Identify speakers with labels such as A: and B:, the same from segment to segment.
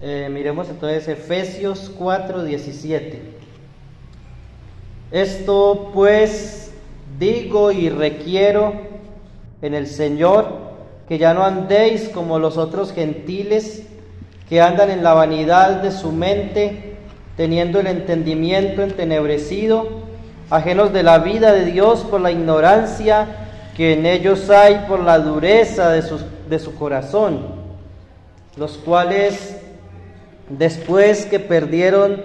A: Miremos entonces Efesios 4:17. Esto pues digo y requiero en el Señor, que ya no andéis como los otros gentiles, que andan en la vanidad de su mente, teniendo el entendimiento entenebrecido, ajenos de la vida de Dios por la ignorancia que en ellos hay por la dureza de su corazón, los cuales, después que perdieron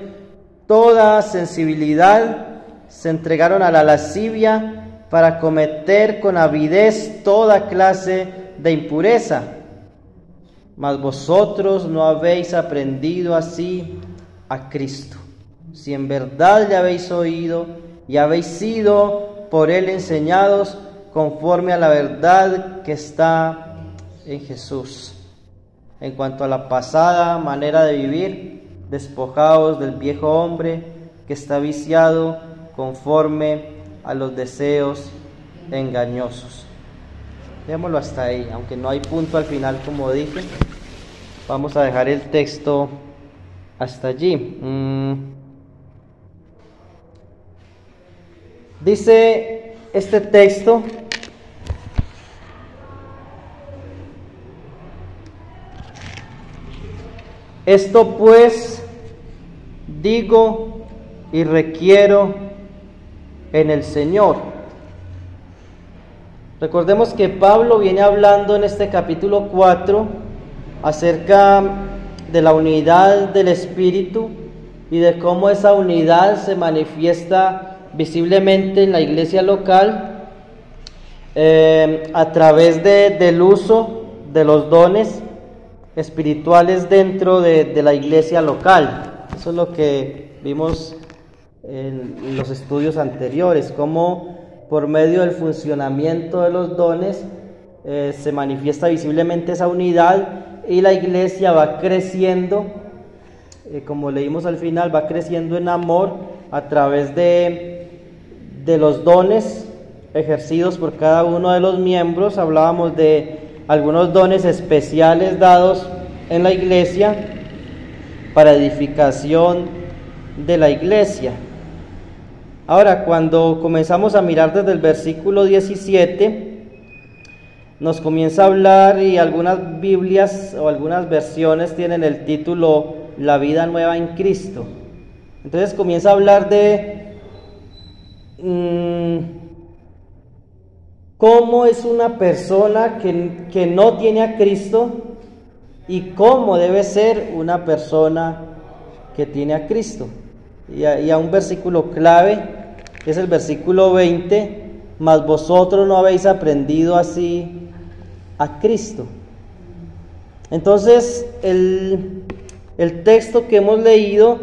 A: toda sensibilidad, se entregaron a la lascivia para cometer con avidez toda clase de impureza. Mas vosotros no habéis aprendido así a Cristo, si en verdad le habéis oído y habéis sido por él enseñados conforme a la verdad que está en Jesús. En cuanto a la pasada manera de vivir, despojaos del viejo hombre que está viciado conforme a los deseos engañosos. Dejémoslo hasta ahí, aunque no hay punto al final, como dije. Vamos a dejar el texto hasta allí. Dice este texto: esto pues digo y requiero en el Señor. Recordemos que Pablo viene hablando en este capítulo 4 acerca de la unidad del Espíritu y de cómo esa unidad se manifiesta visiblemente en la iglesia local a través del uso de los dones espirituales dentro de la iglesia local. Eso es lo que vimos en los estudios anteriores, cómo por medio del funcionamiento de los dones se manifiesta visiblemente esa unidad y la iglesia va creciendo, como leímos al final, va creciendo en amor a través de los dones ejercidos por cada uno de los miembros. Hablábamos de algunos dones especiales dados en la iglesia para edificación de la iglesia. Ahora, cuando comenzamos a mirar desde el versículo 17, nos comienza a hablar, y algunas Biblias o algunas versiones tienen el título La vida nueva en Cristo. Entonces comienza a hablar de cómo es una persona que no tiene a Cristo y cómo debe ser una persona que tiene a Cristo. Y a un versículo clave, que es el versículo 20, mas vosotros no habéis aprendido así a Cristo. Entonces el texto que hemos leído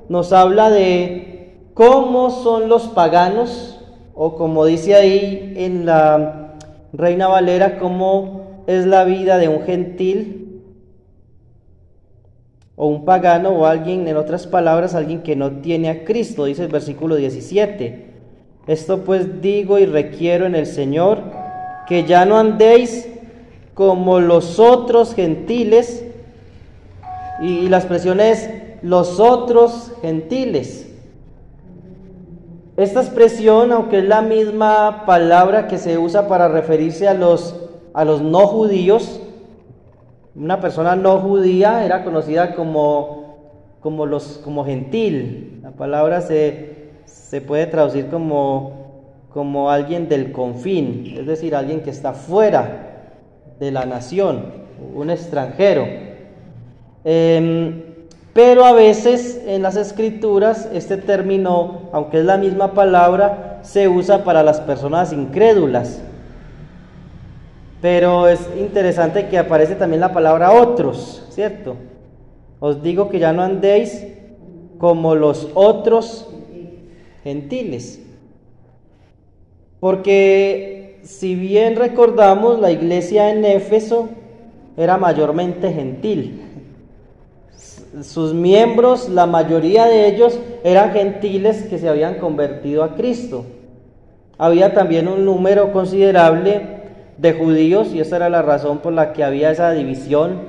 A: nos habla de cómo son los paganos, o como dice ahí en la Reina Valera, cómo es la vida de un gentil o un pagano, o alguien, en otras palabras, alguien que no tiene a Cristo. Dice el versículo 17: esto pues digo y requiero en el Señor, que ya no andéis como los otros gentiles, y la expresión es los otros gentiles. Esta expresión, aunque es la misma palabra que se usa para referirse a los no judíos, una persona no judía era conocida como gentil. La palabra se puede traducir como alguien del confín, es decir, alguien que está fuera de la nación, un extranjero. Pero a veces en las escrituras este término, aunque es la misma palabra, se usa para las personas incrédulas. Pero es interesante que aparece también la palabra otros, ¿cierto? Os digo que ya no andéis como los otros gentiles. Porque si bien recordamos, la iglesia en Éfeso era mayormente gentil. Sus miembros, la mayoría de ellos, eran gentiles que se habían convertido a Cristo. Había también un número considerable de judíos, y esa era la razón por la que había esa división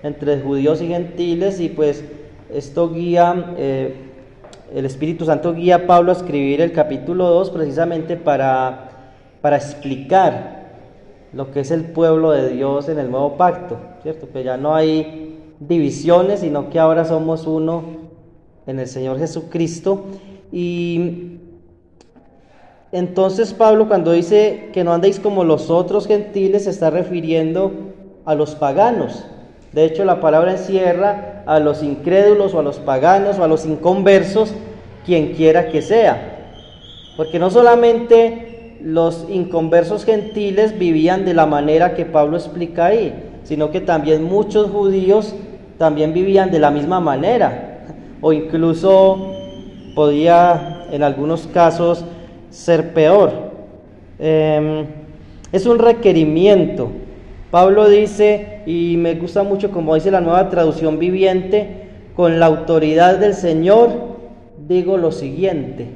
A: entre judíos y gentiles, y pues esto guía, el Espíritu Santo guía a Pablo a escribir el capítulo 2 precisamente para explicar lo que es el pueblo de Dios en el nuevo pacto, ¿cierto? Que ya no hay divisiones, sino que ahora somos uno en el Señor Jesucristo. Y entonces Pablo, cuando dice que no andéis como los otros gentiles, se está refiriendo a los paganos. De hecho, la palabra encierra a los incrédulos o a los paganos o a los inconversos, quien quiera que sea. Porque no solamente los inconversos gentiles vivían de la manera que Pablo explica ahí, sino que también muchos judíos también vivían de la misma manera, o incluso podía en algunos casos ser peor. Es un requerimiento. Pablo dice, y me gusta mucho como dice la Nueva Traducción Viviente: con la autoridad del Señor digo lo siguiente.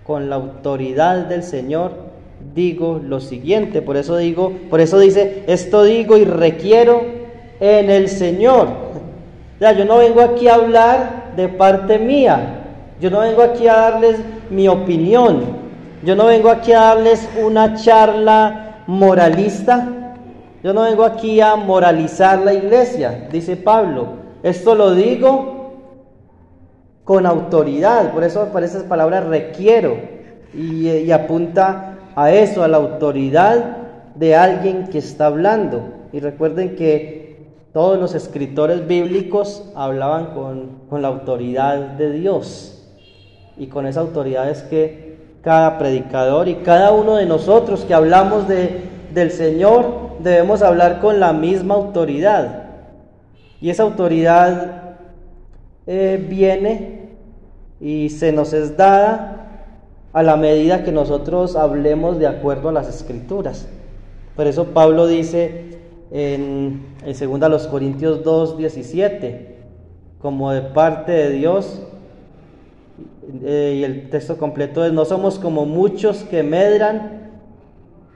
A: Con la autoridad del Señor digo lo siguiente. Por eso dice, esto digo y requiero en el Señor. Ya, yo no vengo aquí a hablar de parte mía. Yo no vengo aquí a darles mi opinión. Yo no vengo aquí a darles una charla moralista. Yo no vengo aquí a moralizar la iglesia, dice Pablo. Esto lo digo con autoridad. Por eso aparece esa palabra requiero. Y apunta a eso, a la autoridad de alguien que está hablando. Y recuerden que todos los escritores bíblicos hablaban con la autoridad de Dios. Y con esa autoridad es que cada predicador y cada uno de nosotros que hablamos del Señor debemos hablar con la misma autoridad. Y esa autoridad viene y se nos es dada a la medida que nosotros hablemos de acuerdo a las Escrituras. Por eso Pablo dice en 2 Corintios 2:17, como de parte de Dios, y el texto completo es: no somos como muchos que medran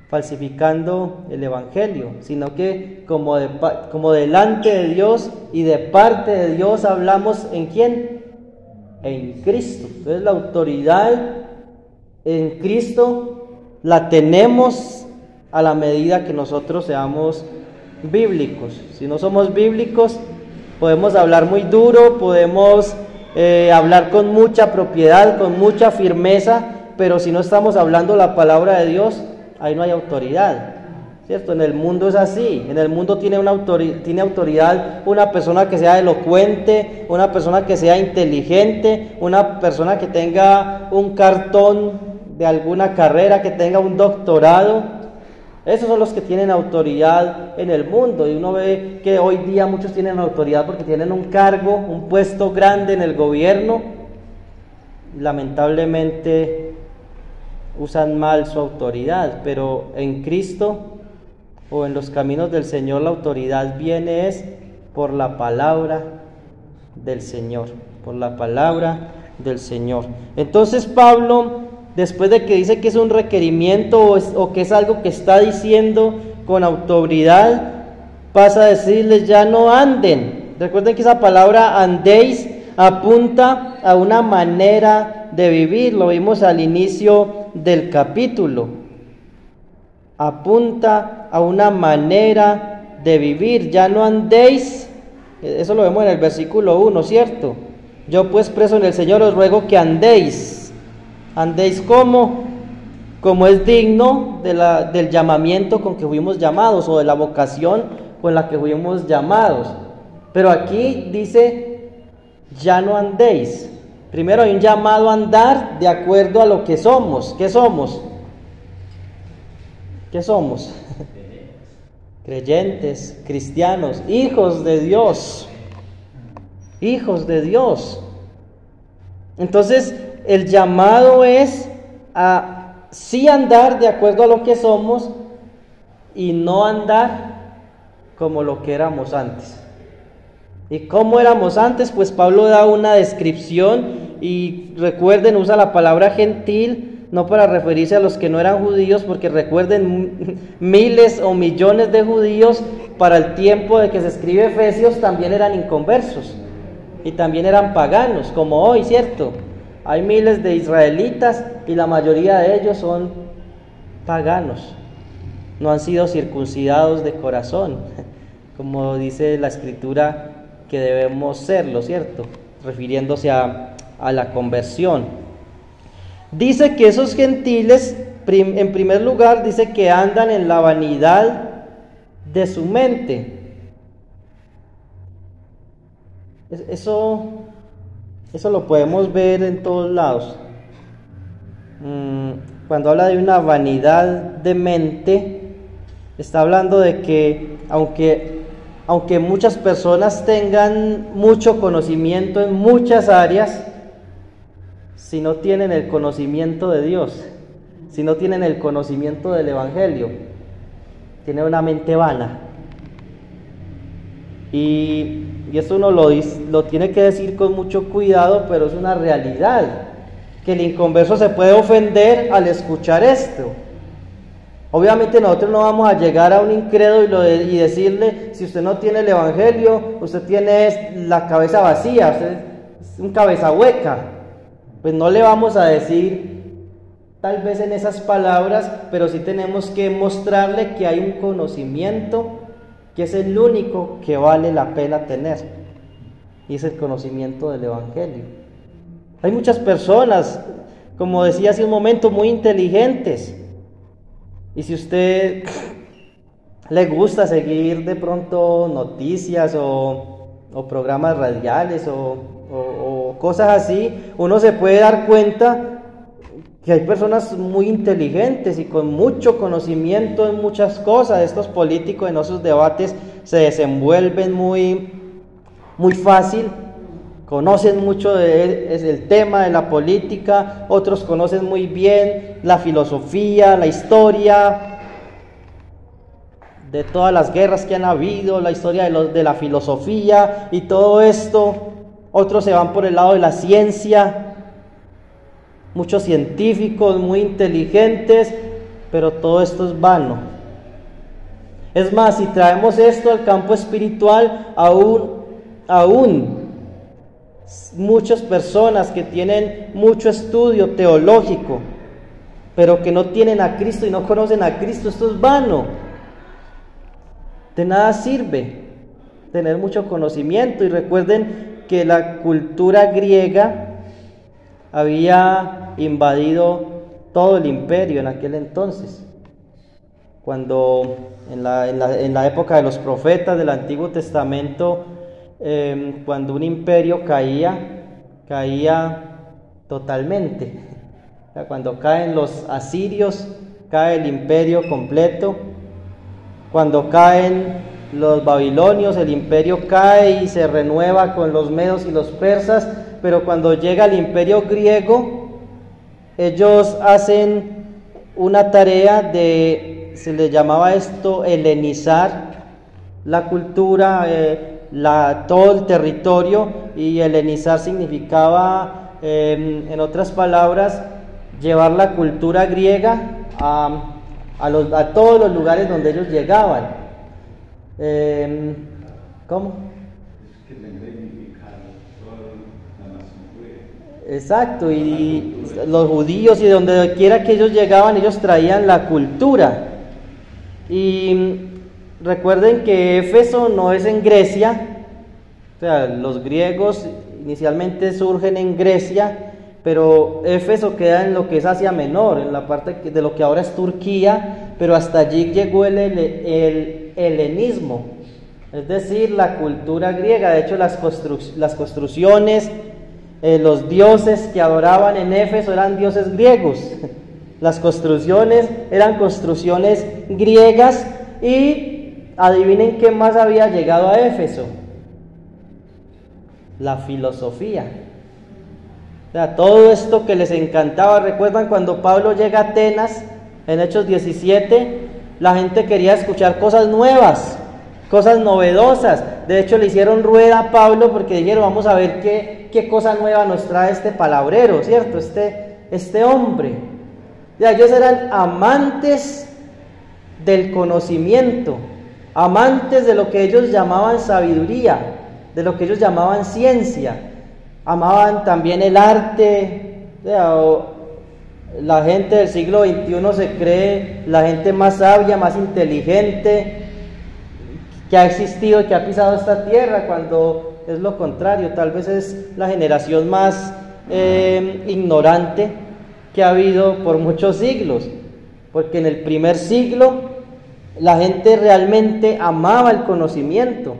A: falsificando el Evangelio, sino que como delante de Dios y de parte de Dios hablamos. ¿En quién? En Cristo. Entonces la autoridad en Cristo la tenemos a la medida que nosotros seamos bíblicos. Si no somos bíblicos, podemos hablar muy duro, podemos hablar con mucha propiedad, con mucha firmeza, pero si no estamos hablando la palabra de Dios, ahí no hay autoridad, ¿cierto? En el mundo es así. En el mundo tiene autoridad una persona que sea elocuente, una persona que sea inteligente, una persona que tenga un cartón de alguna carrera, que tenga un doctorado. Esos son los que tienen autoridad en el mundo, y uno ve que hoy día muchos tienen autoridad porque tienen un cargo, un puesto grande en el gobierno. Lamentablemente usan mal su autoridad, pero en Cristo o en los caminos del Señor la autoridad viene es por la palabra del Señor, por la palabra del Señor. Entonces Pablo, después de que dice que es un requerimiento o que es algo que está diciendo con autoridad, pasa a decirles: ya no anden. Recuerden que esa palabra andéis apunta a una manera de vivir, lo vimos al inicio del capítulo. Apunta a una manera de vivir. Ya no andéis, eso lo vemos en el versículo 1, ¿cierto? Yo pues, preso en el Señor, os ruego que andéis. Andéis como es digno del llamamiento con que fuimos llamados, o de la vocación con la que fuimos llamados. Pero aquí dice: ya no andéis. Primero hay un llamado a andar de acuerdo a lo que somos. ¿Qué somos? ¿Qué somos? Creyentes, cristianos, hijos de Dios. Hijos de Dios. Entonces, el llamado es a sí andar de acuerdo a lo que somos y no andar como lo que éramos antes. ¿Y cómo éramos antes? Pues Pablo da una descripción, y recuerden, usa la palabra gentil no para referirse a los que no eran judíos, porque recuerden, miles o millones de judíos para el tiempo de que se escribe Efesios, también eran inconversos y también eran paganos, como hoy, ¿cierto? Hay miles de israelitas y la mayoría de ellos son paganos, no han sido circuncidados de corazón, como dice la Escritura que debemos serlo, ¿cierto? Refiriéndose a la conversión. Dice que esos gentiles, en primer lugar, dice que andan en la vanidad de su mente. Eso lo podemos ver en todos lados. Cuando habla de una vanidad de mente, está hablando de que aunque muchas personas tengan mucho conocimiento en muchas áreas, si no tienen el conocimiento de Dios, si no tienen el conocimiento del Evangelio, tienen una mente vana. Y esto uno lo tiene que decir con mucho cuidado, pero es una realidad, que el inconverso se puede ofender al escuchar esto. Obviamente nosotros no vamos a llegar a un incrédulo y decirle, si usted no tiene el Evangelio, usted tiene la cabeza vacía, usted es un cabeza hueca. Pues no le vamos a decir tal vez en esas palabras, pero sí tenemos que mostrarle que hay un conocimiento que es el único que vale la pena tener, y es el conocimiento del Evangelio. Hay muchas personas, como decía hace un momento, muy inteligentes, y si usted le gusta seguir de pronto noticias o programas radiales o cosas así, uno se puede dar cuenta que hay personas muy inteligentes y con mucho conocimiento en muchas cosas. Estos políticos en esos debates se desenvuelven muy fácil, conocen mucho el tema de la política, otros conocen muy bien la filosofía, la historia de todas las guerras que han habido, la historia de la filosofía y todo esto. Otros se van por el lado de la ciencia, muchos científicos muy inteligentes, pero todo esto es vano. Es más, si traemos esto al campo espiritual, aún muchas personas que tienen mucho estudio teológico, pero que no tienen a Cristo y no conocen a Cristo, esto es vano. De nada sirve tener mucho conocimiento. Y recuerden que la cultura griega había invadido todo el imperio en aquel entonces. Cuando en la época de los profetas del Antiguo Testamento, cuando un imperio caía totalmente. O sea, cuando caen los asirios, cae el imperio completo. Cuando caen los babilonios, el imperio cae y se renueva con los medos y los persas. Pero cuando llega el imperio griego, ellos hacen una tarea se le llamaba esto helenizar la cultura, todo el territorio, y helenizar significaba, en otras palabras, llevar la cultura griega a todos los lugares donde ellos llegaban. ¿Cómo? Exacto, y los judíos, y donde quiera que ellos llegaban, ellos traían la cultura. Y recuerden que Éfeso no es en Grecia, o sea, los griegos inicialmente surgen en Grecia, pero Éfeso queda en lo que es Asia Menor, en la parte de lo que ahora es Turquía, pero hasta allí llegó el helenismo, es decir, la cultura griega. De hecho, las construcciones, los dioses que adoraban en Éfeso eran dioses griegos. Las construcciones eran construcciones griegas. Y adivinen qué más había llegado a Éfeso: la filosofía. O sea, todo esto que les encantaba. ¿Recuerdan cuando Pablo llega a Atenas en Hechos 17? La gente quería escuchar cosas nuevas, cosas novedosas. De hecho, le hicieron rueda a Pablo porque dijeron: vamos a ver qué cosa nueva nos trae este palabrero, ¿cierto? Este hombre. Ya, ellos eran amantes del conocimiento, amantes de lo que ellos llamaban sabiduría, de lo que ellos llamaban ciencia, amaban también el arte. La gente del siglo XXI se cree la gente más sabia, más inteligente que ha existido y que ha pisado esta tierra, cuando es lo contrario. Tal vez es la generación más ignorante que ha habido por muchos siglos, porque en el primer siglo la gente realmente amaba el conocimiento.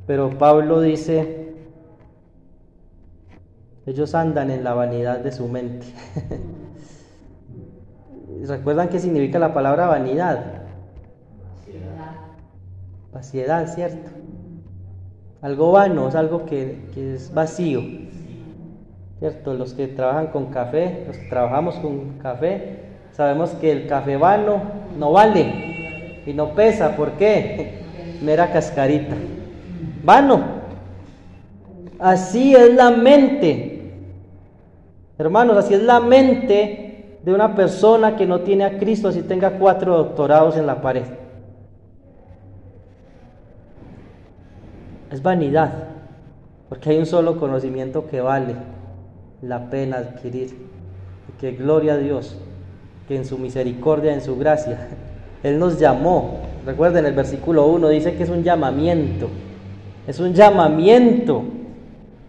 A: Pero Pablo dice, ellos andan en la vanidad de su mente. ¿Recuerdan qué significa la palabra vanidad? Vaciedad, ¿cierto? Algo vano, es algo que es vacío, ¿cierto? Los que trabajan con café, los que trabajamos con café, sabemos que el café vano no vale y no pesa. ¿Por qué? Mera cascarita. Vano. Así es la mente, hermanos, así es la mente de una persona que no tiene a Cristo, así tenga 4 doctorados en la pared. Es vanidad, porque hay un solo conocimiento que vale la pena adquirir, y que gloria a Dios, que en su misericordia, en su gracia, Él nos llamó. Recuerden, el versículo 1 dice que es un llamamiento, es un llamamiento,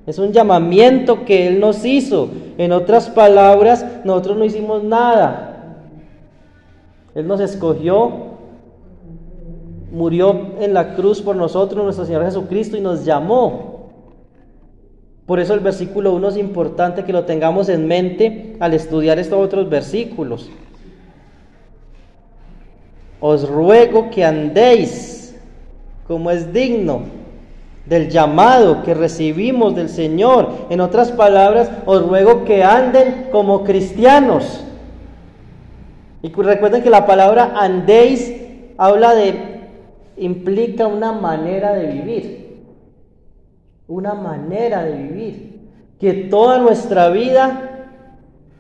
A: es un llamamiento que Él nos hizo. En otras palabras, nosotros no hicimos nada, Él nos escogió, murió en la cruz por nosotros, nuestro Señor Jesucristo, y nos llamó. Por eso el versículo 1 es importante que lo tengamos en mente al estudiar estos otros versículos. Os ruego que andéis como es digno del llamado que recibimos del Señor. En otras palabras, os ruego que anden como cristianos. Y recuerden que la palabra andéis implica una manera de vivir. Una manera de vivir. Que toda nuestra vida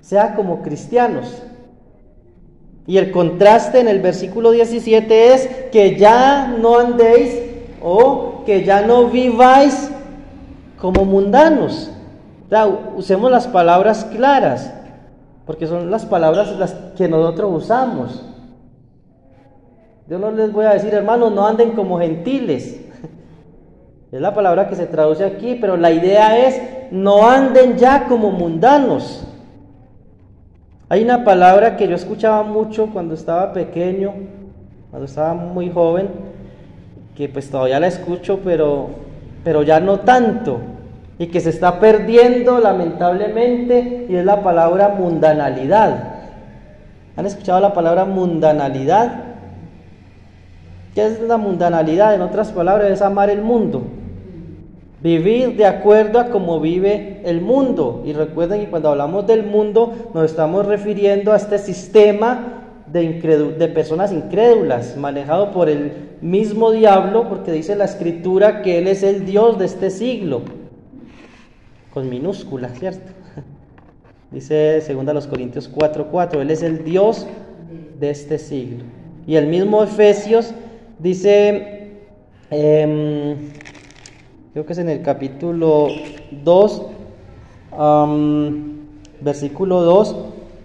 A: sea como cristianos. Y el contraste en el versículo 17 es que ya no andéis o que ya no viváis como mundanos. Usemos las palabras claras, porque son las palabras las que nosotros usamos. Yo no les voy a decir, hermanos, no anden como gentiles. Es la palabra que se traduce aquí, pero la idea es, no anden ya como mundanos. Hay una palabra que yo escuchaba mucho cuando estaba pequeño, cuando estaba muy joven, que pues todavía la escucho, pero ya no tanto, y que se está perdiendo lamentablemente, y es la palabra mundanalidad. ¿Han escuchado la palabra mundanalidad? ¿Qué es la mundanalidad? En otras palabras, es amar el mundo, vivir de acuerdo a cómo vive el mundo. Y recuerden que cuando hablamos del mundo nos estamos refiriendo a este sistema de personas incrédulas, manejado por el mismo diablo, porque dice la Escritura que él es el Dios de este siglo, con minúscula, ¿cierto? Dice 2 Corintios 4:4, él es el Dios de este siglo. Y el mismo Efesios dice, creo que es en el capítulo 2, versículo 2,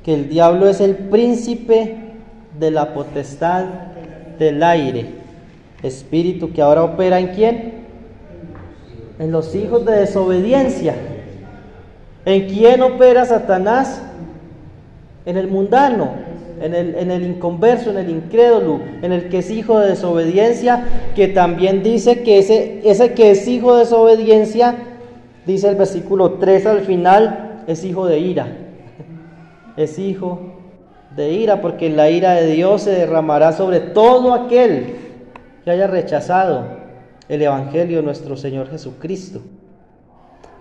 A: que el diablo es el príncipe de la potestad del aire, espíritu que ahora opera ¿en quién? En los hijos de desobediencia. ¿En quién opera Satanás? En el mundano, en el inconverso, en el incrédulo, en el que es hijo de desobediencia, que también dice que ese que es hijo de desobediencia, dice el versículo 3 al final, es hijo de ira. Es hijo de ira, porque la ira de Dios se derramará sobre todo aquel que haya rechazado el evangelio de nuestro Señor Jesucristo.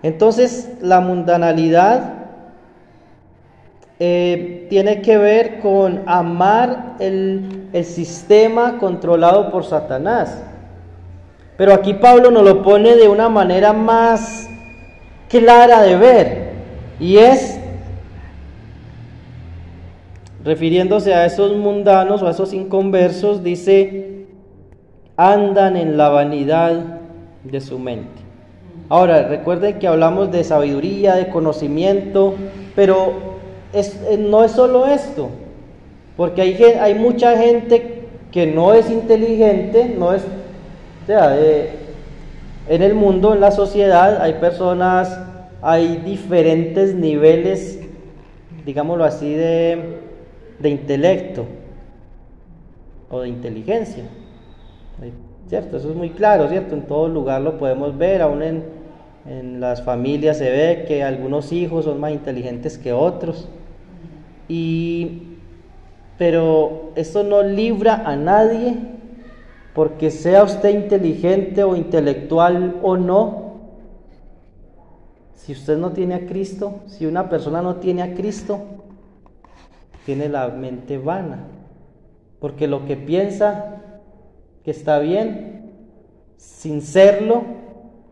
A: Entonces, la mundanalidad tiene que ver con amar el sistema controlado por Satanás. Pero aquí Pablo nos lo pone de una manera más clara de ver, y es, refiriéndose a esos mundanos o a esos inconversos, dice, andan en la vanidad de su mente. Ahora, recuerden que hablamos de sabiduría, de conocimiento, pero no es solo esto, porque hay mucha gente que no es inteligente, en el mundo, en la sociedad, hay personas, hay diferentes niveles, digámoslo así, de intelecto o de inteligencia, ¿cierto? Eso es muy claro, ¿cierto? En todo lugar lo podemos ver, aún en las familias se ve que algunos hijos son más inteligentes que otros, pero esto no libra a nadie, porque sea usted inteligente o intelectual o no. Si usted no tiene a Cristo, si una persona no tiene a Cristo, tiene la mente vana, porque lo que piensa que está bien, sin serlo,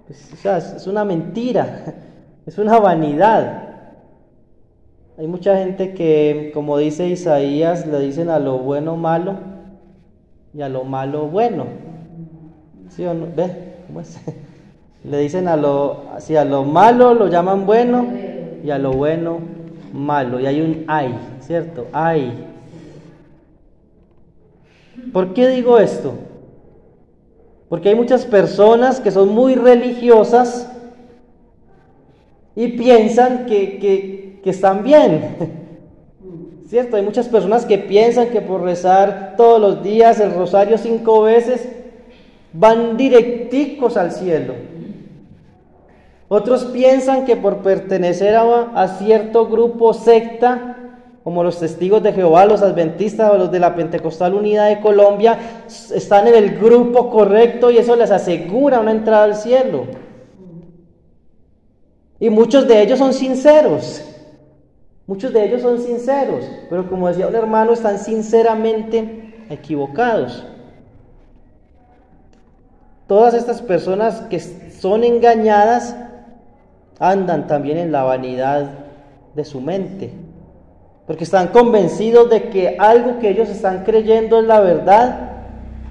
A: pues, es una mentira, es una vanidad. Hay mucha gente que, como dice Isaías, le dicen a lo bueno malo y a lo malo bueno. ¿Sí o no? ¿Ve? ¿Cómo es? Le dicen a lo malo lo llaman bueno y a lo bueno malo. Y hay un ay, ¿cierto? Ay. ¿Por qué digo esto? Porque hay muchas personas que son muy religiosas y piensan que están bien, ¿cierto? Hay muchas personas que piensan que por rezar todos los días el rosario 5 veces van directicos al cielo. Otros piensan que por pertenecer a cierto grupo secta, como los Testigos de Jehová, los Adventistas o los de la Pentecostal Unida de Colombia, están en el grupo correcto y eso les asegura una entrada al cielo. Y muchos de ellos son sinceros. Muchos de ellos son sinceros, pero como decía un hermano, están sinceramente equivocados. Todas estas personas que son engañadas andan también en la vanidad de su mente, porque están convencidos de que algo que ellos están creyendo es la verdad,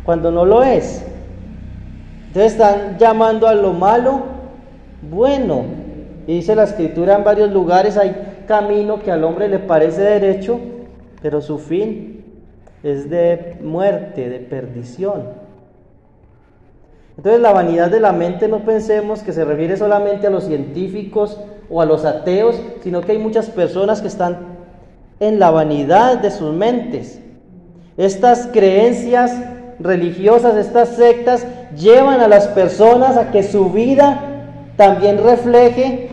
A: cuando no lo es. Entonces están llamando a lo malo bueno. Y dice la Escritura en varios lugares, hay camino que al hombre le parece derecho, pero su fin es de muerte, de perdición. Entonces la vanidad de la mente, no pensemos que se refiere solamente a los científicos o a los ateos, sino que hay muchas personas que están en la vanidad de sus mentes. Estas creencias religiosas, estas sectas, llevan a las personas a que su vida también refleje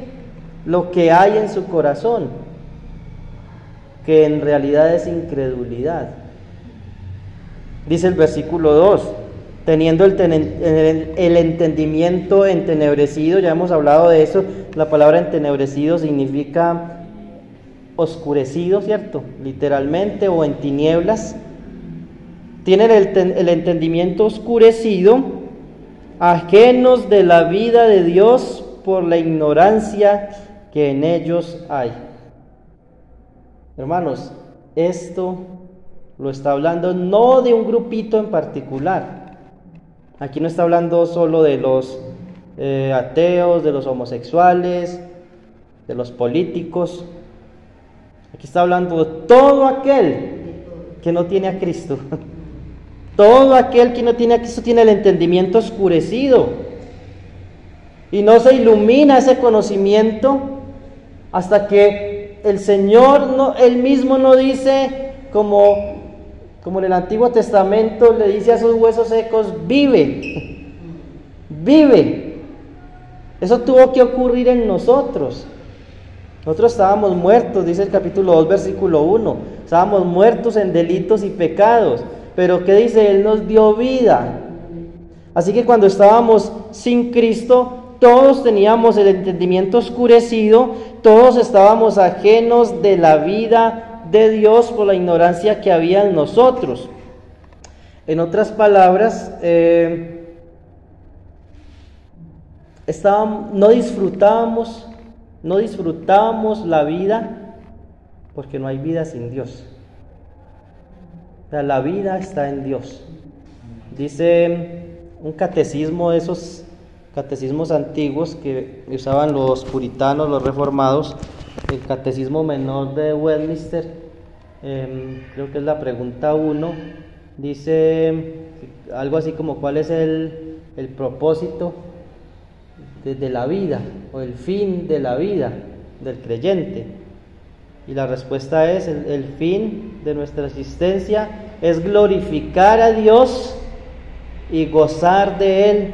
A: lo que hay en su corazón, que en realidad es incredulidad. Dice el versículo 2, teniendo el entendimiento entenebrecido. Ya hemos hablado de eso. La palabra entenebrecido significa oscurecido, ¿cierto? Literalmente, o en tinieblas. Tienen el entendimiento oscurecido, ajenos de la vida de Dios por la ignorancia que en ellos hay. Hermanos, esto lo está hablando no de un grupito en particular. Aquí no está hablando solo de los ateos, de los homosexuales, de los políticos. Aquí está hablando de todo aquel que no tiene a Cristo. Todo aquel que no tiene a Cristo tiene el entendimiento oscurecido y no se ilumina ese conocimiento hasta que el Señor Él mismo no dice, como en el Antiguo Testamento le dice a esos huesos secos, vive, vive. Eso tuvo que ocurrir en nosotros. Nosotros estábamos muertos, dice el capítulo 2, versículo 1. Estábamos muertos en delitos y pecados. Pero ¿qué dice? Él nos dio vida. Así que cuando estábamos sin Cristo, todos teníamos el entendimiento oscurecido, todos estábamos ajenos de la vida de Dios por la ignorancia que había en nosotros. En otras palabras, no disfrutábamos la vida, porque no hay vida sin Dios. sea, la vida está en Dios. Dice un catecismo de esos catecismos antiguos que usaban los puritanos, los reformados, el catecismo menor de Westminster, creo que es la pregunta 1, dice algo así como ¿cuál es el propósito de la vida o el fin de la vida del creyente? Y la respuesta es el fin de nuestra existencia es glorificar a Dios y gozar de Él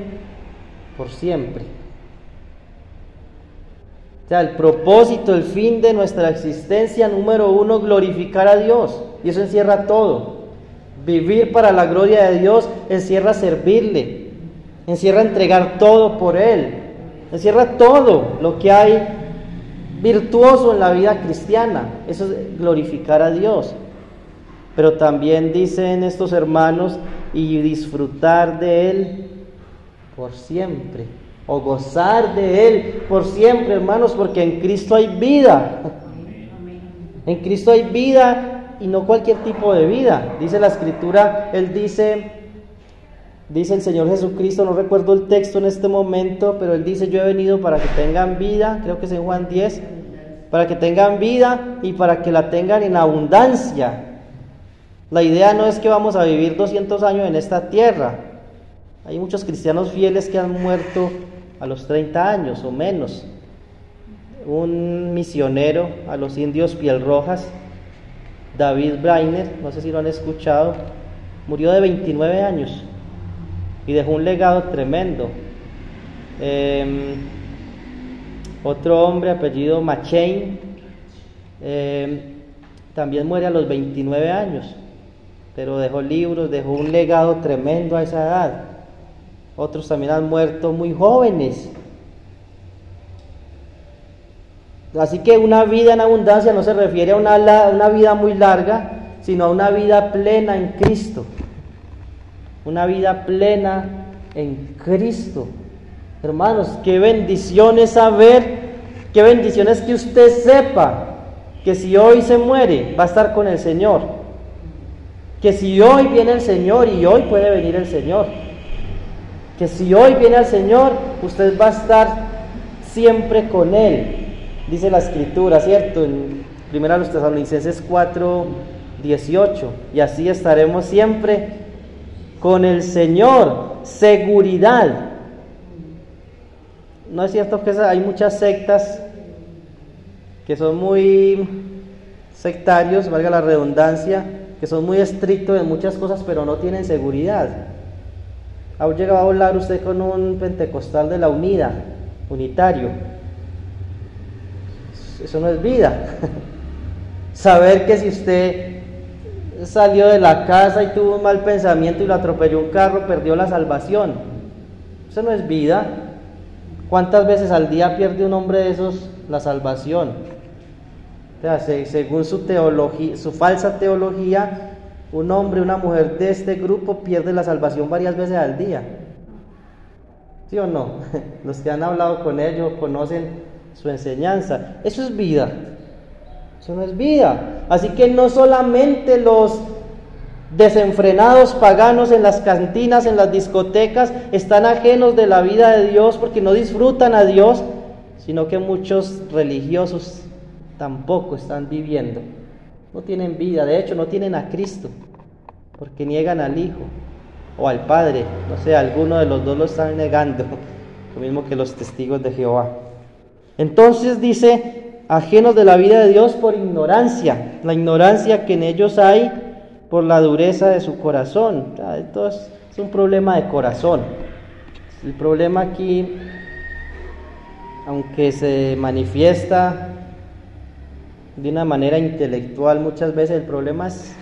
A: por siempre. O sea, el propósito, el fin de nuestra existencia, número 1, glorificar a Dios. Y eso encierra todo. Vivir para la gloria de Dios encierra servirle, encierra entregar todo por Él, encierra todo lo que hay virtuoso en la vida cristiana. Eso es glorificar a Dios. Pero también dicen estos hermanos, y disfrutar de Él por siempre, o gozar de Él por siempre, hermanos, porque en Cristo hay vida. En Cristo hay vida y no cualquier tipo de vida. Dice la Escritura, Él dice el Señor Jesucristo, no recuerdo el texto en este momento, pero Él dice, yo he venido para que tengan vida, creo que es en Juan 10, para que tengan vida y para que la tengan en abundancia. La idea no es que vamos a vivir 200 años en esta tierra. Hay muchos cristianos fieles que han muerto a los 30 años o menos. Un misionero a los indios Piel Rojas, David Brainerd, no sé si lo han escuchado, murió de 29 años y dejó un legado tremendo. Otro hombre apellido McChain también muere a los 29 años, pero dejó libros, dejó un legado tremendo a esa edad. Otros también han muerto muy jóvenes. Así que una vida en abundancia no se refiere a una vida muy larga, sino a una vida plena en Cristo. Una vida plena en Cristo. Hermanos, qué bendición es saber, qué bendición es que usted sepa que si hoy se muere, va a estar con el Señor. Que si hoy viene el Señor, y hoy puede venir el Señor, que si hoy viene el Señor, usted va a estar siempre con Él. Dice la Escritura, ¿cierto? En 1 Tesalonicenses 4:18, y así estaremos siempre con el Señor. Seguridad. ¿No es cierto que hay muchas sectas que son muy sectarios, valga la redundancia, que son muy estrictos en muchas cosas, pero no tienen seguridad? ¿Ha llegado a hablar usted con un pentecostal de la Unida, unitario? Eso no es vida. Saber que si usted salió de la casa y tuvo un mal pensamiento y lo atropelló un carro, perdió la salvación. Eso no es vida. ¿Cuántas veces al día pierde un hombre de esos la salvación? O sea, según su teología, su falsa teología, un hombre, una mujer de este grupo pierde la salvación varias veces al día. ¿Sí o no? Los que han hablado con ellos conocen su enseñanza. Eso es vida. Eso no es vida. Así que no solamente los desenfrenados paganos en las cantinas, en las discotecas, están ajenos de la vida de Dios porque no disfrutan a Dios, sino que muchos religiosos tampoco están viviendo. No tienen vida, de hecho no tienen a Cristo, porque niegan al Hijo o al Padre. No sé, alguno de los dos lo están negando, lo mismo que los testigos de Jehová. Entonces dice, ajenos de la vida de Dios por ignorancia, la ignorancia que en ellos hay por la dureza de su corazón. Entonces es un problema de corazón. El problema aquí, aunque se manifiesta de una manera intelectual, muchas veces el problema es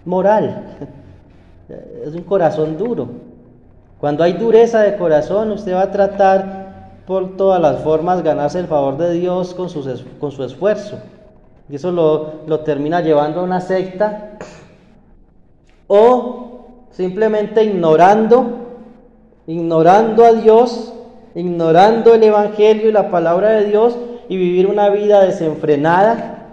A: moral. Es un corazón duro. Cuando hay dureza de corazón, usted va a tratar por todas las formas ganarse el favor de Dios con su esfuerzo, y eso lo termina llevando a una secta, o simplemente ignorando a Dios, ignorando el Evangelio y la palabra de Dios, y vivir una vida desenfrenada,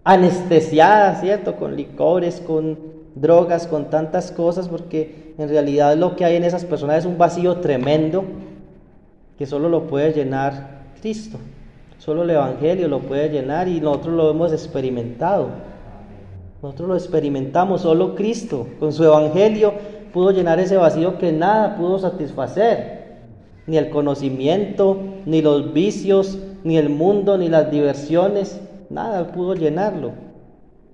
A: anestesiada, ¿cierto? Con licores, con drogas, con tantas cosas, porque en realidad lo que hay en esas personas es un vacío tremendo que solo lo puede llenar Cristo. Solo el Evangelio lo puede llenar y nosotros lo hemos experimentado. Nosotros lo experimentamos, solo Cristo con su Evangelio pudo llenar ese vacío que nada pudo satisfacer. Ni el conocimiento, ni los vicios, ni el mundo, ni las diversiones, nada pudo llenarlo.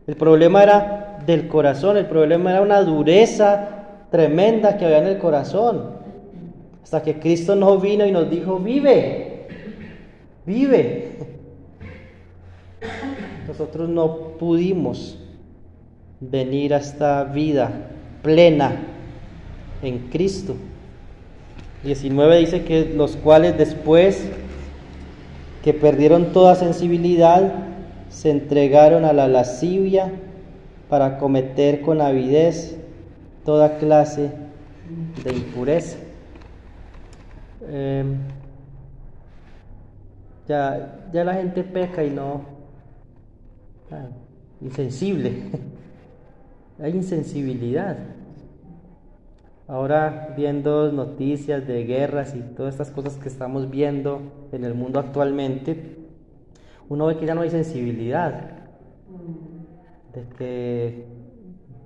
A: El problema era del corazón, el problema era una dureza tremenda que había en el corazón. Hasta que Cristo no vino y nos dijo, vive, vive. Nosotros no pudimos venir a esta vida plena en Cristo. 19 dice que los cuales después que perdieron toda sensibilidad, se entregaron a la lascivia para cometer con avidez toda clase de impureza. Ya la gente peca y no, insensible, hay insensibilidad. Ahora viendo noticias de guerras y todas estas cosas que estamos viendo en el mundo actualmente, uno ve que ya no hay sensibilidad, de que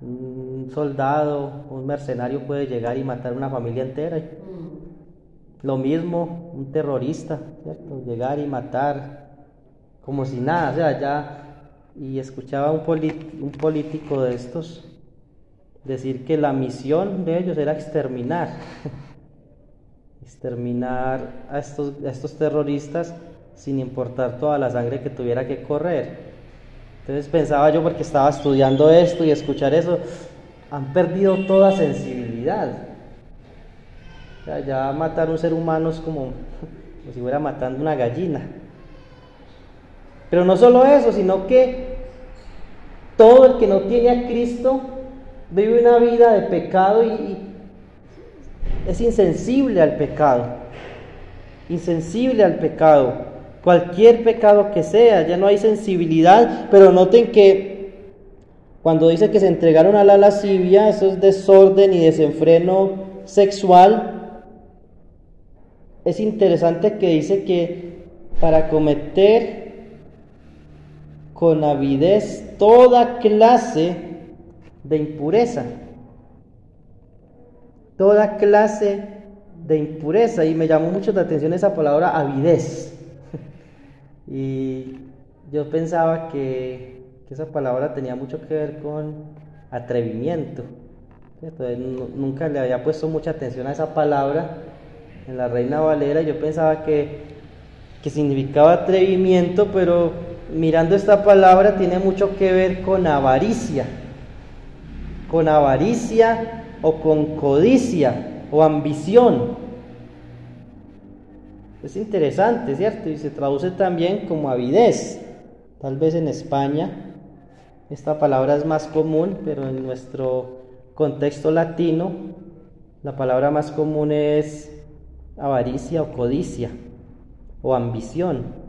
A: un soldado, un mercenario puede llegar y matar una familia entera. Lo mismo un terrorista, ¿cierto? Llegar y matar como si nada, o sea, ya. Y escuchaba un político de estos decir que la misión de ellos era exterminar a estos terroristas sin importar toda la sangre que tuviera que correr. Entonces pensaba yo, porque estaba estudiando esto y escuchar eso, han perdido toda sensibilidad. O sea, ya matar a un ser humano es como si fuera matando una gallina. Pero no solo eso, sino que todo el que no tiene a Cristo vive una vida de pecado y es insensible al pecado. Insensible al pecado. Cualquier pecado que sea, ya no hay sensibilidad. Pero noten que cuando dice que se entregaron a la lascivia, eso es desorden y desenfreno sexual. Es interesante que dice que para cometer con avidez toda clase de impureza. Toda clase de impureza. Y me llamó mucho la atención esa palabra avidez. Y yo pensaba que esa palabra tenía mucho que ver con atrevimiento. Entonces, nunca le había puesto mucha atención a esa palabra en la Reina Valera. Yo pensaba que significaba atrevimiento, pero mirando esta palabra tiene mucho que ver con avaricia o con codicia o ambición. Es interesante, ¿cierto? Y se traduce también como avidez. Tal vez en España esta palabra es más común, pero en nuestro contexto latino la palabra más común es avaricia o codicia o ambición.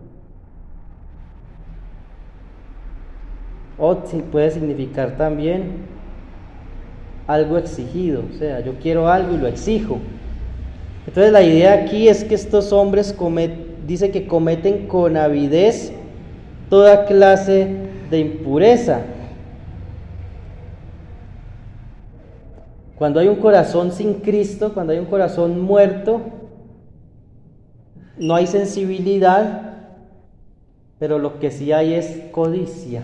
A: O puede significar también algo exigido, o sea, yo quiero algo y lo exijo. Entonces la idea aquí es que estos hombres dice que cometen con avidez toda clase de impureza. Cuando hay un corazón sin Cristo, cuando hay un corazón muerto, no hay sensibilidad, pero lo que sí hay es codicia.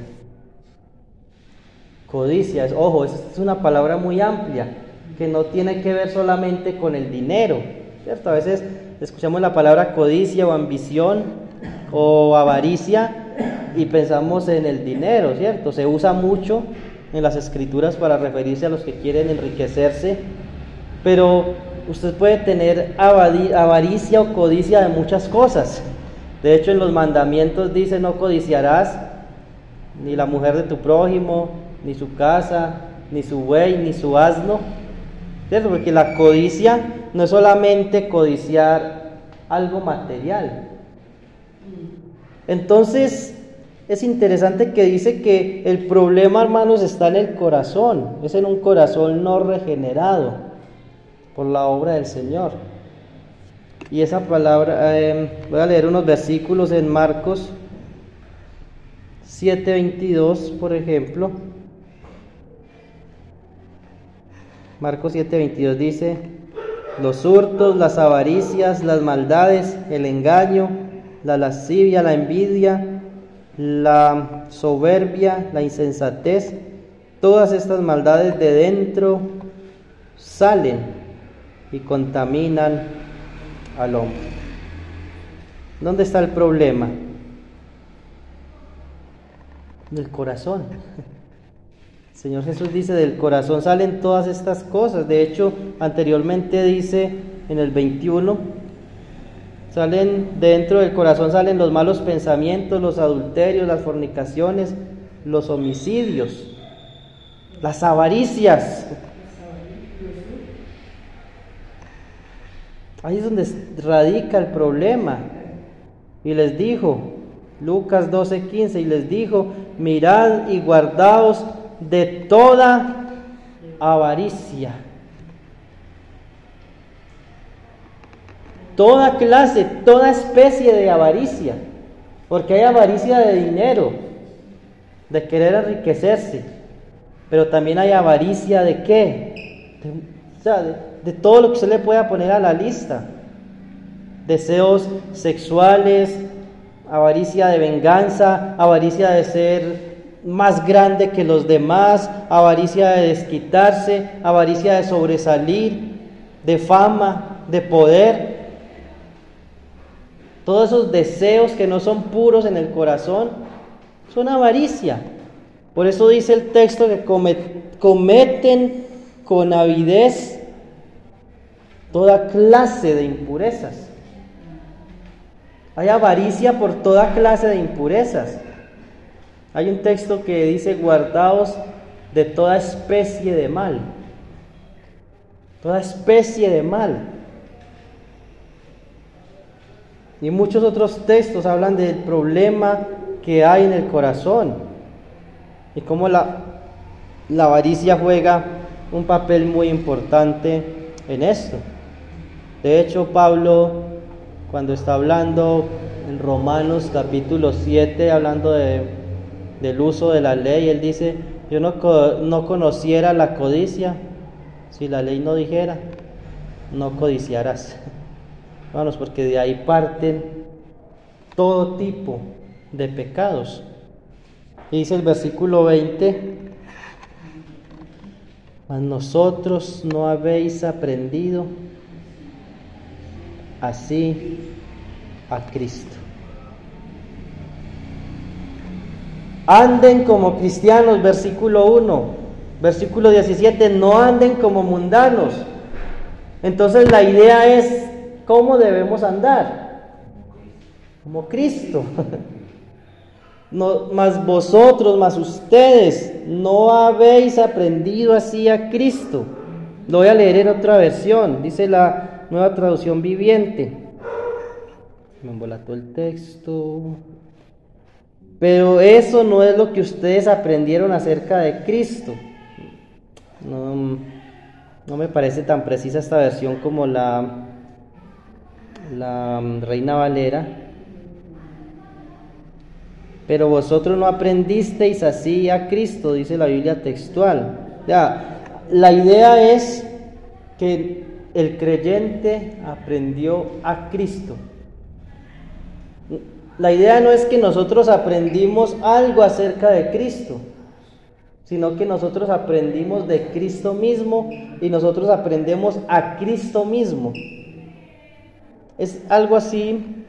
A: Codicia, ojo, es una palabra muy amplia, que no tiene que ver solamente con el dinero, ¿cierto? A veces escuchamos la palabra codicia o ambición o avaricia y pensamos en el dinero, ¿cierto? Se usa mucho en las escrituras para referirse a los que quieren enriquecerse, pero usted puede tener avaricia o codicia de muchas cosas. De hecho, en los mandamientos dice: no codiciarás ni la mujer de tu prójimo, ni su casa, ni su buey, ni su asno, ¿cierto? Porque la codicia no es solamente codiciar algo material. Entonces, es interesante que dice que el problema, hermanos, está en el corazón, es en un corazón no regenerado por la obra del Señor. Y esa palabra, voy a leer unos versículos en Marcos 7:22, por ejemplo. Marcos 7:22 dice: los hurtos, las avaricias, las maldades, el engaño, la lascivia, la envidia, la soberbia, la insensatez, todas estas maldades de dentro salen y contaminan al hombre. ¿Dónde está el problema? Del corazón. El Señor Jesús dice: del corazón salen todas estas cosas. De hecho, anteriormente dice en el 21, dentro del corazón salen los malos pensamientos, los adulterios, las fornicaciones, los homicidios, las avaricias. Ahí es donde radica el problema. Y les dijo, Lucas 12:15, y les dijo: mirad y guardaos de toda avaricia. Toda clase, toda especie de avaricia. Porque hay avaricia de dinero, de querer enriquecerse. Pero también hay avaricia de ¿qué? De todo lo que se le pueda poner a la lista. Deseos sexuales, avaricia de venganza, avaricia de ser más grande que los demás, avaricia de desquitarse, avaricia de sobresalir, de fama, de poder. Todos esos deseos que no son puros en el corazón son avaricia. Por eso dice el texto que cometen con avidez toda clase de impurezas. Hay avaricia por toda clase de impurezas. Hay un texto que dice: guardaos de toda especie de mal. Toda especie de mal. Y muchos otros textos hablan del problema que hay en el corazón y cómo la avaricia juega un papel muy importante en esto. De hecho, Pablo, cuando está hablando en Romanos capítulo 7, hablando del uso de la ley, él dice: yo no conociera la codicia si la ley no dijera, no codiciarás. Hermanos, porque de ahí parten todo tipo de pecados. Y dice el versículo 20: mas nosotros no habéis aprendido así a Cristo. Anden como cristianos, versículo 1. Versículo 17: no anden como mundanos. Entonces la idea es: ¿cómo debemos andar? Como Cristo. No, mas vosotros, mas ustedes, no habéis aprendido así a Cristo. Lo voy a leer en otra versión. Dice la Nueva Traducción Viviente. Me embolató el texto. Pero eso no es lo que ustedes aprendieron acerca de Cristo. No me parece tan precisa esta versión como la Reina Valera. Pero vosotros no aprendisteis así a Cristo, dice la Biblia textual. La idea es que el creyente aprendió a Cristo. La idea no es que nosotros aprendimos algo acerca de Cristo, sino que nosotros aprendimos de Cristo mismo y nosotros aprendemos a Cristo mismo. Es algo así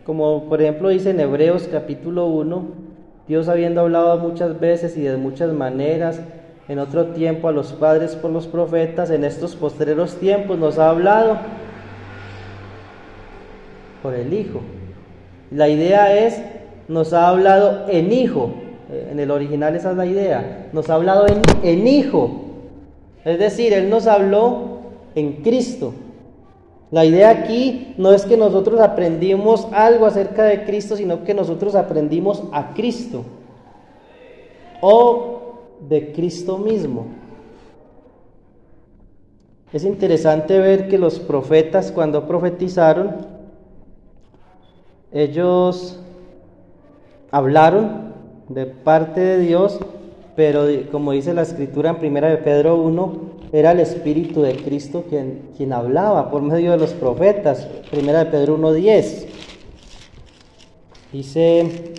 A: como, por ejemplo, dice en Hebreos capítulo 1, Dios, habiendo hablado muchas veces y de muchas maneras en otro tiempo a los padres por los profetas, en estos postreros tiempos nos ha hablado por el Hijo. La idea es: nos ha hablado en Hijo. En el original esa es la idea. Nos ha hablado en Hijo. Es decir, Él nos habló en Cristo. La idea aquí no es que nosotros aprendimos algo acerca de Cristo, sino que nosotros aprendimos a Cristo o de Cristo mismo. Es interesante ver que los profetas, cuando profetizaron, ellos hablaron de parte de Dios, pero como dice la escritura en 1 de Pedro 1, era el Espíritu de Cristo quien hablaba por medio de los profetas. 1 de Pedro 1:10 dice: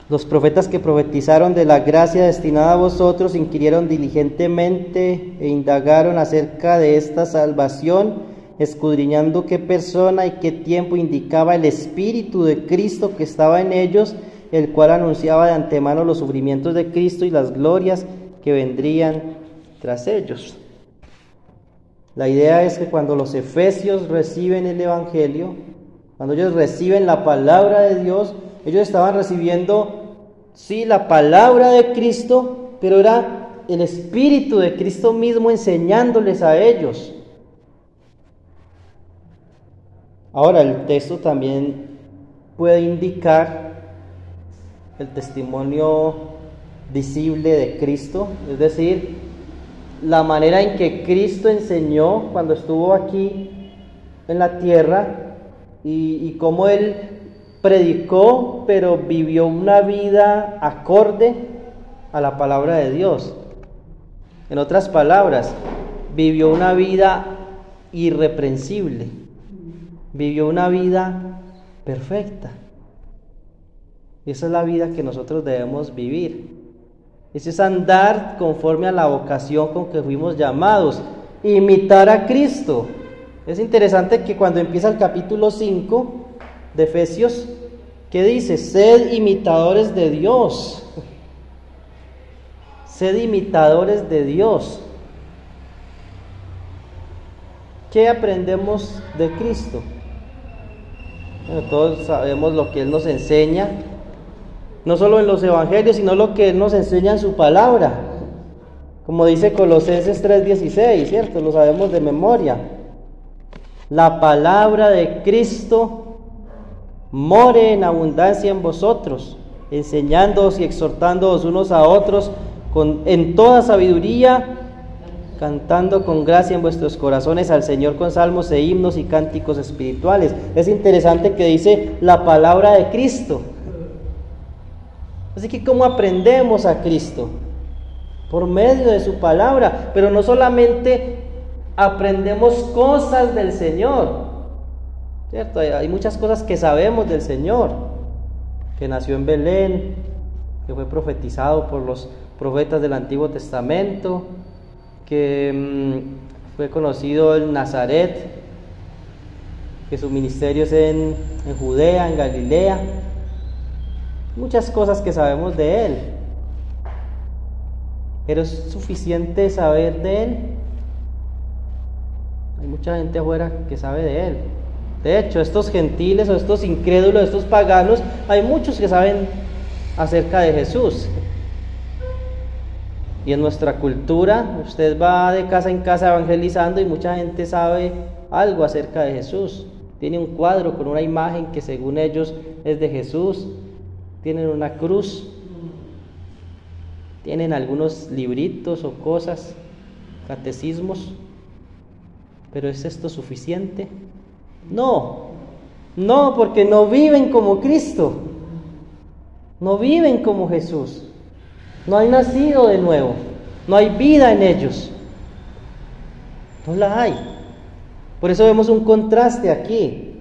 A: los profetas que profetizaron de la gracia destinada a vosotros inquirieron diligentemente e indagaron acerca de esta salvación, escudriñando qué persona y qué tiempo indicaba el Espíritu de Cristo que estaba en ellos, el cual anunciaba de antemano los sufrimientos de Cristo y las glorias que vendrían tras ellos. La idea es que cuando los efesios reciben el Evangelio, cuando ellos reciben la palabra de Dios, ellos estaban recibiendo, sí, la palabra de Cristo, pero era el Espíritu de Cristo mismo enseñándoles a ellos. Ahora, el texto también puede indicar el testimonio visible de Cristo, es decir, la manera en que Cristo enseñó cuando estuvo aquí en la tierra y cómo Él predicó, pero vivió una vida acorde a la palabra de Dios. En otras palabras, vivió una vida irreprensible, vivió una vida perfecta. Y esa es la vida que nosotros debemos vivir. Ese es andar conforme a la vocación con que fuimos llamados, imitar a Cristo. Es interesante que cuando empieza el capítulo 5 de Efesios, ¿qué dice? Sed imitadores de Dios. Sed imitadores de Dios. ¿Qué aprendemos de Cristo? Bueno, todos sabemos lo que Él nos enseña, no solo en los evangelios, sino lo que Él nos enseña en su palabra. Como dice Colosenses 3:16, ¿cierto? Lo sabemos de memoria. La palabra de Cristo more en abundancia en vosotros, enseñándoos y exhortándoos unos a otros en toda sabiduría, cantando con gracia en vuestros corazones al Señor con salmos e himnos y cánticos espirituales. Es interesante que dice la palabra de Cristo. Así que ¿cómo aprendemos a Cristo? Por medio de su palabra, pero no solamente aprendemos cosas del Señor, ¿cierto? Hay muchas cosas que sabemos del Señor, que nació en Belén, que fue profetizado por los profetas del Antiguo Testamento, que fue conocido en Nazaret, que su ministerio es en Judea, en Galilea. Muchas cosas que sabemos de Él, pero ¿es suficiente saber de Él? Hay mucha gente afuera que sabe de Él. De hecho, estos gentiles o estos incrédulos, estos paganos, hay muchos que saben acerca de Jesús. Y en nuestra cultura, usted va de casa en casa evangelizando y mucha gente sabe algo acerca de Jesús. Tiene un cuadro con una imagen que según ellos es de Jesús. Tienen una cruz. Tienen algunos libritos o cosas, catecismos. ¿Pero es esto suficiente? No, porque no viven como Cristo. No viven como Jesús. No han nacido de nuevo, no hay vida en ellos, no la hay. Por eso vemos un contraste aquí.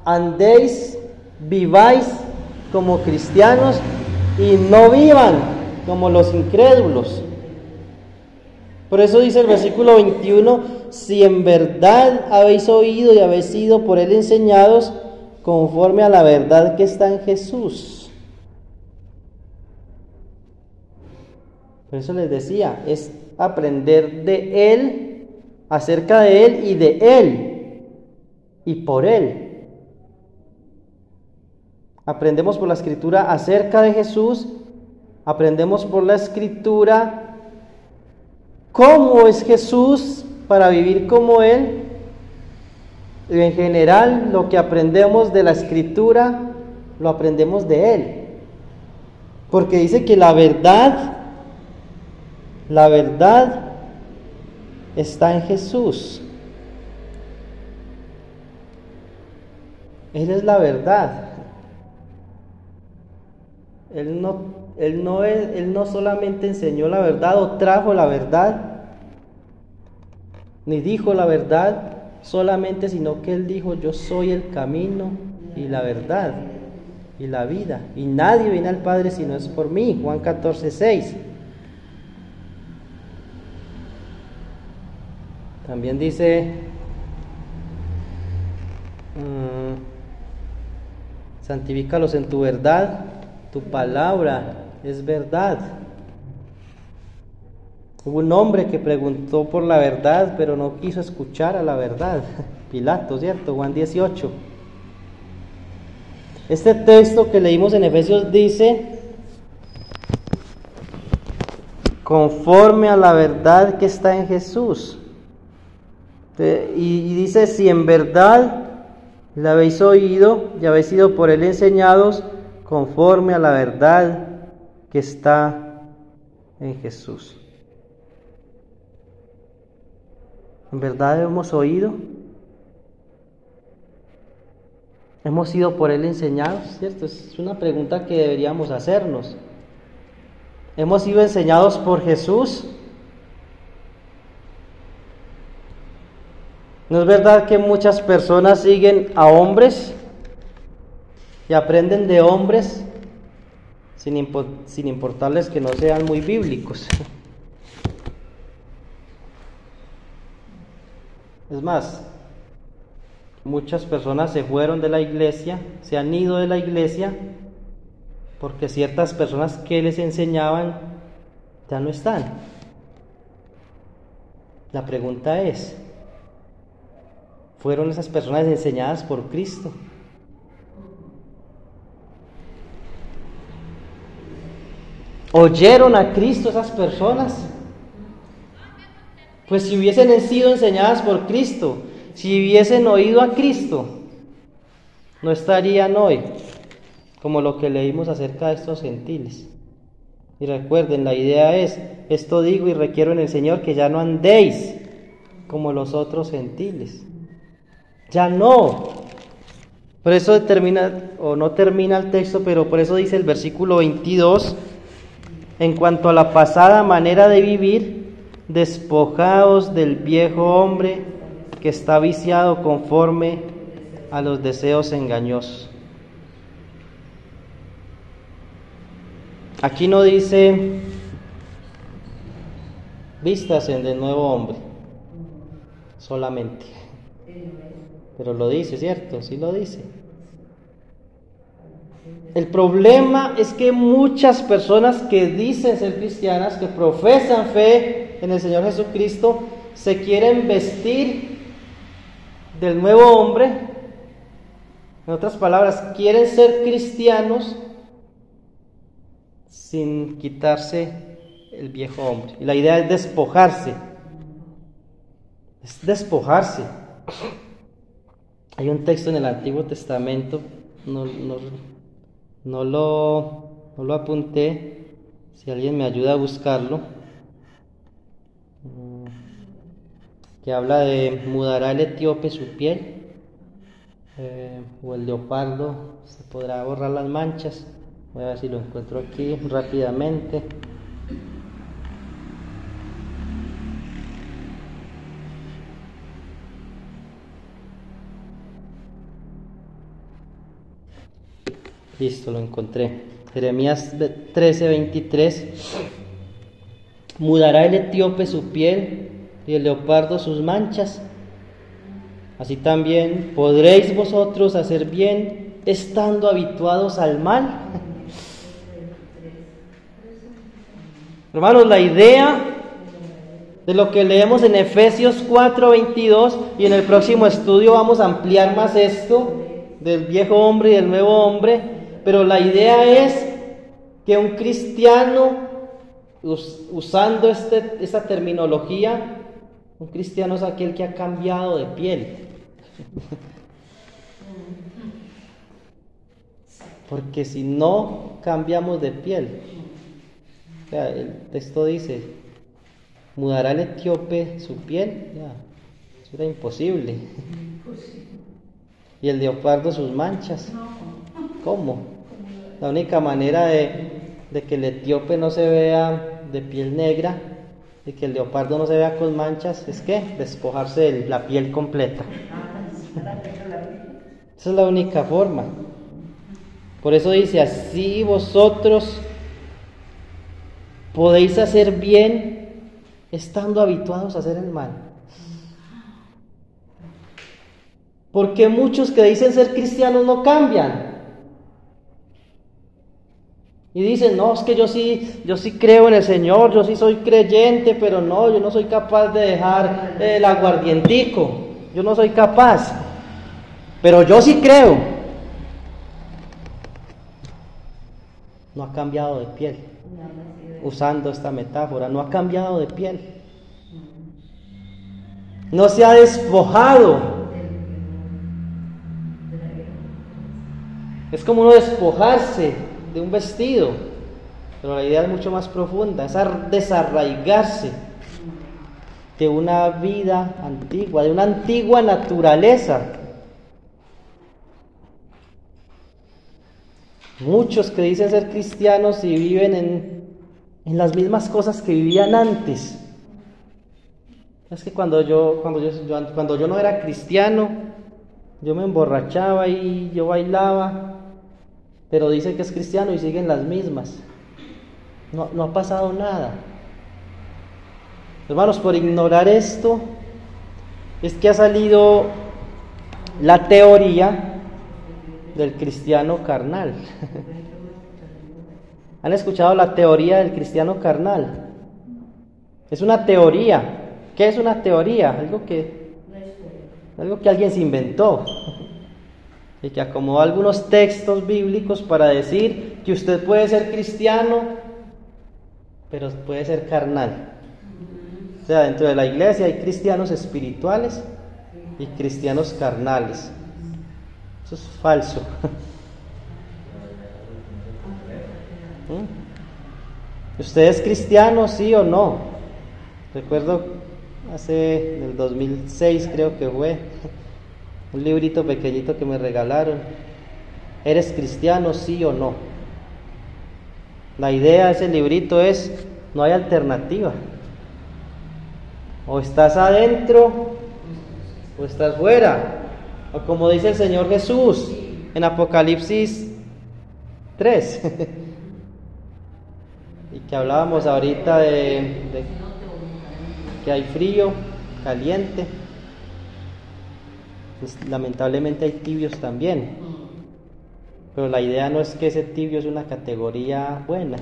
A: Andéis, viváis como cristianos y no vivan como los incrédulos. Por eso dice el versículo 21, si en verdad habéis oído y habéis sido por Él enseñados conforme a la verdad que está en Jesús. Por eso les decía, es aprender de Él, acerca de Él y de Él, y por Él. Aprendemos por la Escritura acerca de Jesús, aprendemos por la Escritura cómo es Jesús para vivir como Él. Y en general, lo que aprendemos de la Escritura, lo aprendemos de Él. Porque dice que la verdad está en Jesús. Él es la verdad. Él no solamente enseñó la verdad o trajo la verdad, ni dijo la verdad solamente, sino que Él dijo: yo soy el camino y la verdad y la vida, y nadie viene al Padre si no es por mí. Juan 14:6. También dice, santifícalos en tu verdad, tu palabra es verdad. Hubo un hombre que preguntó por la verdad, pero no quiso escuchar a la verdad. Pilato, ¿cierto? Juan 18. Este texto que leímos en Efesios dice: conforme a la verdad que está en Jesús. Y dice: si en verdad la habéis oído y habéis sido por Él enseñados, conforme a la verdad que está en Jesús. ¿En verdad hemos oído? ¿Hemos sido por Él enseñados? ¿Cierto? Es una pregunta que deberíamos hacernos. ¿Hemos sido enseñados por Jesús? ¿No es verdad que muchas personas siguen a hombres y aprenden de hombres sin importarles que no sean muy bíblicos? Es más, muchas personas se fueron de la iglesia, se han ido de la iglesia, porque ciertas personas que les enseñaban ya no están. La pregunta es: ¿fueron esas personas enseñadas por Cristo? ¿Oyeron a Cristo esas personas? Pues si hubiesen sido enseñadas por Cristo, si hubiesen oído a Cristo, no estarían hoy como lo que leímos acerca de estos gentiles. Y recuerden, la idea es: esto digo y requiero en el Señor, que ya no andéis como los otros gentiles. Ya no. Por eso no termina el texto, pero por eso dice el versículo 22: en cuanto a la pasada manera de vivir, despojaos del viejo hombre que está viciado conforme a los deseos engañosos. Aquí no dice vístase del nuevo hombre solamente, pero lo dice, ¿cierto? Sí lo dice. El problema es que muchas personas que dicen ser cristianas, que profesan fe en el Señor Jesucristo, se quieren vestir del nuevo hombre. En otras palabras, quieren ser cristianos sin quitarse el viejo hombre. Y la idea es despojarse. Es despojarse. Hay un texto en el Antiguo Testamento, no lo apunté, si alguien me ayuda a buscarlo, que habla de: mudará el etíope su piel, o el leopardo se podrá borrar las manchas. Voy a ver si lo encuentro aquí rápidamente. Listo, lo encontré. Jeremías 13:23. Mudará el etíope su piel y el leopardo sus manchas. Así también podréis vosotros hacer bien estando habituados al mal. Hermanos, la idea de lo que leemos en Efesios 4:22, y en el próximo estudio vamos a ampliar más esto del viejo hombre y del nuevo hombre, pero la idea es que un cristiano usando esta terminología, un cristiano es aquel que ha cambiado de piel. Porque si no cambiamos de piel, o sea, el texto dice, ¿mudará el etíope su piel? Ya, eso era imposible. ¿Y el leopardo sus manchas? ¿Cómo? La única manera de que el etíope no se vea de piel negra, de que el leopardo no se vea con manchas, es que despojarse de la piel completa. Esa es la única forma. Por eso dice, así vosotros podéis hacer bien estando habituados a hacer el mal. Porque muchos que dicen ser cristianos no cambian. Y dicen, no, es que yo sí creo en el Señor, yo sí soy creyente, pero no, yo no soy capaz de dejar el aguardientico, yo no soy capaz, pero yo sí creo. No ha cambiado de piel, usando esta metáfora, no ha cambiado de piel. No se ha despojado. Es como uno despojarse de un vestido, pero la idea es mucho más profunda, es desarraigarse de una vida antigua, de una antigua naturaleza. Muchos que dicen ser cristianos y viven en las mismas cosas que vivían antes. Es que cuando yo no era cristiano, yo me emborrachaba y yo bailaba, pero dice que es cristiano y siguen las mismas. No ha pasado nada. Hermanos, por ignorar esto, es que ha salido la teoría del cristiano carnal. ¿Han escuchado la teoría del cristiano carnal? Es una teoría. ¿Qué es una teoría? Algo que alguien se inventó y que acomodó algunos textos bíblicos para decir que usted puede ser cristiano, pero puede ser carnal. O sea, dentro de la iglesia hay cristianos espirituales y cristianos carnales. Eso es falso. ¿Usted es cristiano, sí o no? Recuerdo en el 2006 creo que fue, un librito pequeñito que me regalaron. ¿Eres cristiano, sí o no? La idea de ese librito es, no hay alternativa. O estás adentro o estás fuera. O como dice el Señor Jesús en Apocalipsis 3, y que hablábamos ahorita de que hay frío, caliente, pues, lamentablemente hay tibios también, pero la idea no es que ese tibio es una categoría buena.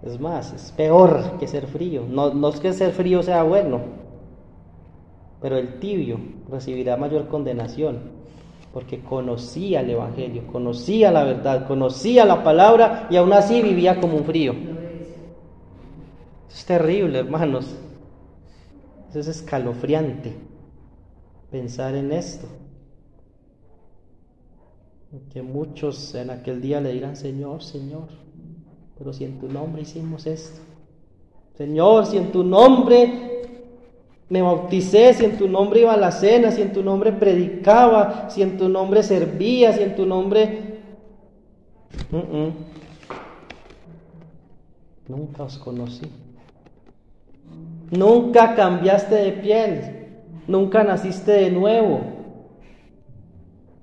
A: Es más, es peor que ser frío. No es que ser frío sea bueno, pero el tibio recibirá mayor condenación, porque conocía el Evangelio, conocía la verdad, conocía la palabra y aún así vivía como un frío. Eso es terrible, hermanos. Eso es escalofriante pensar en esto. Que muchos en aquel día le dirán, Señor, Señor, pero si en tu nombre hicimos esto. Señor, si en tu nombre me bauticé, si en tu nombre iba a la cena, si en tu nombre predicaba, si en tu nombre servía, si en tu nombre... Nunca os conocí. Nunca cambiaste de piel. Nunca naciste de nuevo.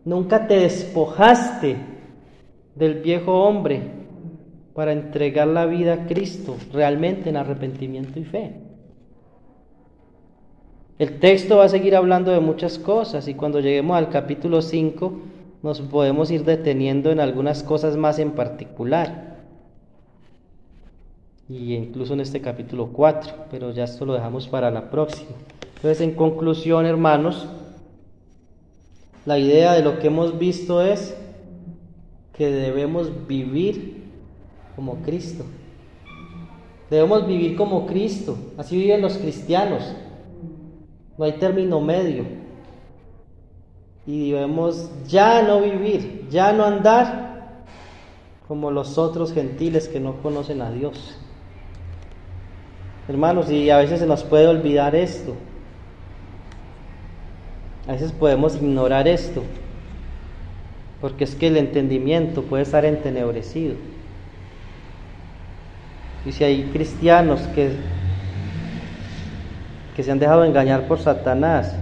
A: Nunca te despojaste del viejo hombre para entregar la vida a Cristo realmente en arrepentimiento y fe. El texto va a seguir hablando de muchas cosas y cuando lleguemos al capítulo 5 nos podemos ir deteniendo en algunas cosas más en particular. Y incluso en este capítulo 4, pero ya esto lo dejamos para la próxima. Entonces, en conclusión, hermanos, la idea de lo que hemos visto es que debemos vivir como Cristo. Debemos vivir como Cristo, así viven los cristianos. No hay término medio. Y debemos ya no vivir, ya no andar como los otros gentiles que no conocen a Dios. Hermanos, y a veces se nos puede olvidar esto. A veces podemos ignorar esto, porque es que el entendimiento puede estar entenebrecido. Y si hay cristianos que se han dejado engañar por Satanás,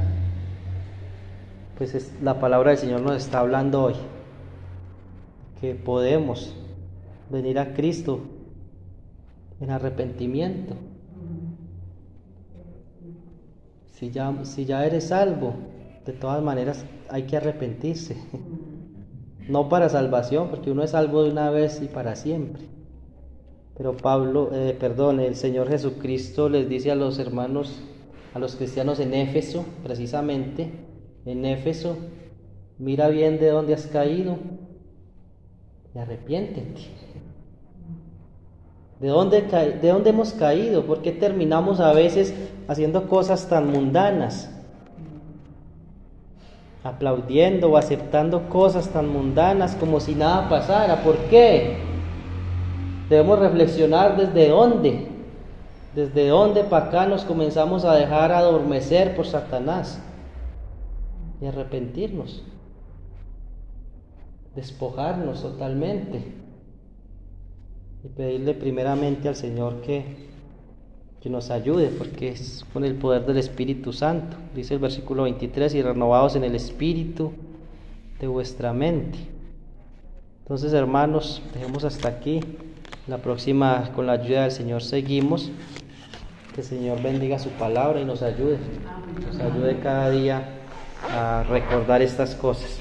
A: pues la palabra del Señor nos está hablando hoy, que podemos venir a Cristo en arrepentimiento. Si ya eres salvo, de todas maneras hay que arrepentirse. No para salvación, porque uno es salvo de una vez y para siempre. Pero el Señor Jesucristo les dice a los hermanos, a los cristianos en Éfeso, precisamente, en Éfeso, mira bien de dónde has caído y arrepiéntete. ¿De dónde hemos caído? ¿Por qué terminamos a veces haciendo cosas tan mundanas? Aplaudiendo o aceptando cosas tan mundanas como si nada pasara. ¿Por qué? Debemos reflexionar desde dónde para acá nos comenzamos a dejar adormecer por Satanás y arrepentirnos, despojarnos totalmente y pedirle primeramente al Señor que nos ayude, porque es con el poder del Espíritu Santo. Dice el versículo 23, y renovados en el espíritu de vuestra mente. Entonces, hermanos, dejemos hasta aquí. La próxima, con la ayuda del Señor, seguimos. Que el Señor bendiga su palabra y nos ayude cada día a recordar estas cosas.